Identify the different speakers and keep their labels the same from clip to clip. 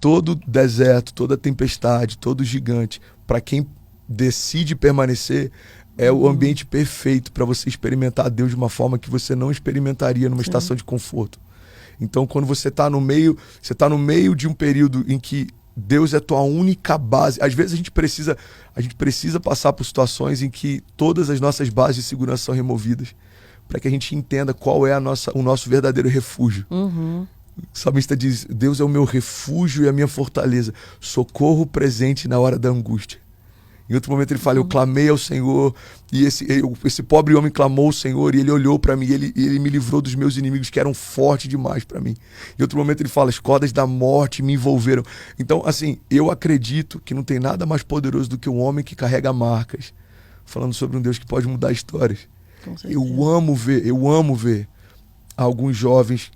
Speaker 1: todo deserto, toda tempestade, todo gigante, para quem decide permanecer, é o ambiente perfeito para você experimentar Deus de uma forma que você não experimentaria numa estação de conforto. Então, quando você está no meio de um período em que Deus é tua única base. Às vezes a gente precisa passar por situações em que todas as nossas bases de segurança são removidas, para que a gente entenda qual é o nosso verdadeiro refúgio. O salmista diz: Deus é o meu refúgio e a minha fortaleza, socorro presente na hora da angústia. Em outro momento ele fala: eu clamei ao Senhor, e esse pobre homem clamou ao Senhor, e ele olhou para mim, e ele me livrou dos meus inimigos, que eram fortes demais para mim. Em outro momento ele fala: as cordas da morte me envolveram. Então, assim, eu acredito que não tem nada mais poderoso do que um homem que carrega marcas, falando sobre um Deus que pode mudar histórias. Eu amo ver alguns jovens,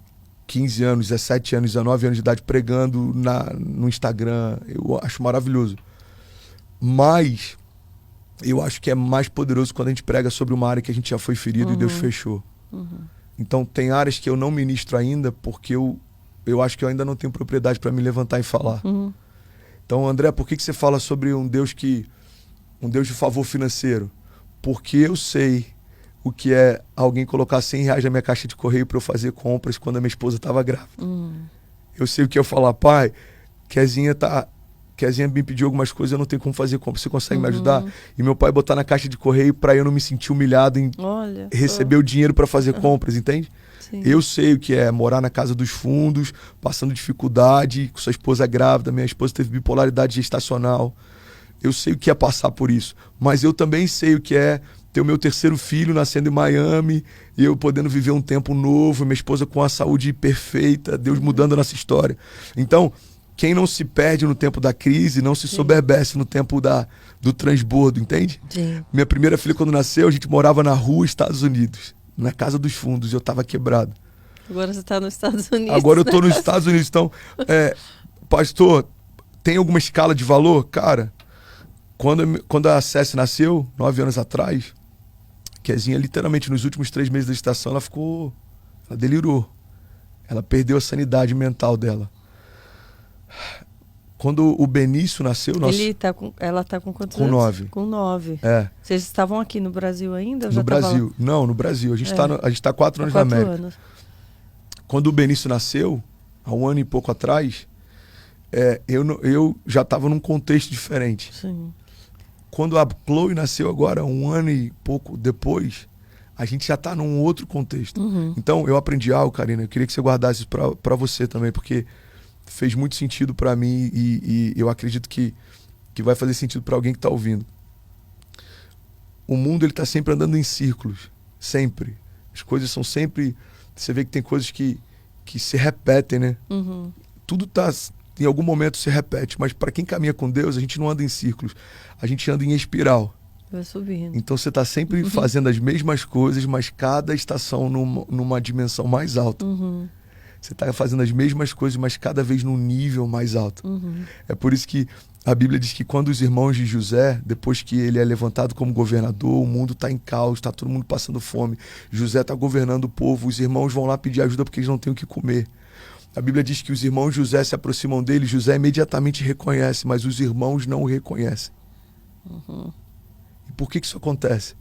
Speaker 1: 15 anos, 17 anos, 19 anos de idade, pregando no Instagram. Eu acho maravilhoso. Mas eu acho que é mais poderoso quando a gente prega sobre uma área que a gente já foi ferido e Deus fechou. Então tem áreas que eu não ministro ainda porque eu acho que eu ainda não tenho propriedade para me levantar e falar. Então, André, por que você fala sobre um Deus de favor financeiro? Porque eu sei o que é alguém colocar R$100 na minha caixa de correio para eu fazer compras quando a minha esposa estava grávida. Eu sei o que é eu falar: pai, Kezinha me pediu algumas coisas, eu não tenho como fazer compra, você consegue me ajudar? E meu pai botar na caixa de correio para eu não me sentir humilhado em receber o dinheiro para fazer compras, entende?
Speaker 2: Sim.
Speaker 1: Eu sei o que é morar na casa dos fundos, passando dificuldade, com sua esposa grávida, minha esposa teve bipolaridade gestacional. Eu sei o que é passar por isso, mas eu também sei o que é ter o meu terceiro filho nascendo em Miami e eu podendo viver um tempo novo, minha esposa com a saúde perfeita, Deus mudando a nossa história. Então, quem não se perde no tempo da crise, não se soberbece no tempo do transbordo, entende?
Speaker 2: Sim.
Speaker 1: Minha primeira filha, quando nasceu, a gente morava na rua, Estados Unidos, na casa dos fundos, e eu estava quebrado.
Speaker 2: Agora você está nos Estados Unidos.
Speaker 1: Agora eu estou nos Estados Unidos. Então, pastor, tem alguma escala de valor? Cara, quando a Cécia nasceu, 9 anos atrás, Kezinha, literalmente, nos últimos 3 meses da gestação, ela delirou. Ela perdeu a sanidade mental dela. Quando o Benício nasceu...
Speaker 2: Ela tá com quantos
Speaker 1: com
Speaker 2: anos?
Speaker 1: 9.
Speaker 2: Com 9.
Speaker 1: É.
Speaker 2: Vocês estavam aqui no Brasil ainda? Ou já
Speaker 1: No Brasil. Não, no Brasil. A gente está 4 anos na América.
Speaker 2: Anos.
Speaker 1: Quando o Benício nasceu, há 1 ano e pouco atrás, eu já estava num contexto diferente.
Speaker 2: Sim.
Speaker 1: Quando a Chloe nasceu agora, 1 ano e pouco depois, a gente já está num outro contexto. Então, eu aprendi algo, Karina, eu queria que você guardasse isso para você também, porque fez muito sentido para mim e eu acredito que vai fazer sentido para alguém que está ouvindo. O mundo ele está sempre andando em círculos, sempre. As coisas são sempre... Você vê que tem coisas que se repetem, né? Tudo em algum momento se repete, mas para quem caminha com Deus, a gente não anda em círculos, a gente anda em espiral.
Speaker 2: Vai subindo.
Speaker 1: Então você está sempre fazendo as mesmas coisas, mas cada estação numa dimensão mais alta. Você está fazendo as mesmas coisas, mas cada vez num nível mais alto. É por isso que a Bíblia diz que quando os irmãos de José, depois que ele é levantado como governador, o mundo está em caos, está todo mundo passando fome. José está governando o povo, os irmãos vão lá pedir ajuda porque eles não têm o que comer. A Bíblia diz que os irmãos de José se aproximam dele, José imediatamente reconhece, mas os irmãos não o reconhecem. E por que isso acontece?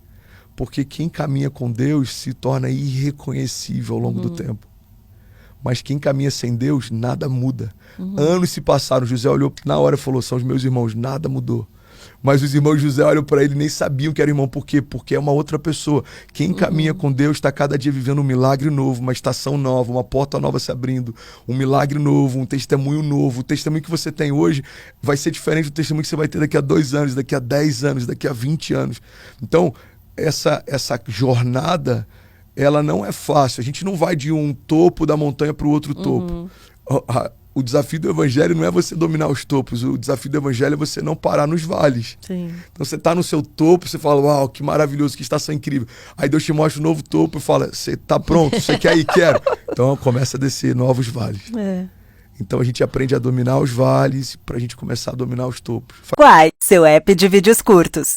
Speaker 1: Porque quem caminha com Deus se torna irreconhecível ao longo do tempo. Mas quem caminha sem Deus, nada muda. Anos se passaram, José olhou na hora e falou: são os meus irmãos, nada mudou. Mas os irmãos de José olham para ele e nem sabiam que era irmão. Por quê? Porque é uma outra pessoa. Quem caminha com Deus está cada dia vivendo um milagre novo, uma estação nova, uma porta nova se abrindo, um milagre novo, um testemunho novo. O testemunho que você tem hoje vai ser diferente do testemunho que você vai ter daqui a 2 anos, daqui a 10 anos, daqui a 20 anos. Então, essa jornada, ela não é fácil. A gente não vai de um topo da montanha para o outro topo. O desafio do evangelho não é você dominar os topos. O desafio do evangelho é você não parar nos vales.
Speaker 2: Sim.
Speaker 1: Então você está no seu topo, você fala: uau, que maravilhoso, que estação incrível. Aí Deus te mostra um novo topo e fala: você está pronto, você quer ir? Quero. Então começa a descer novos vales. Então a gente aprende a dominar os vales para a gente começar a dominar os topos.
Speaker 3: Quai, seu app de vídeos curtos.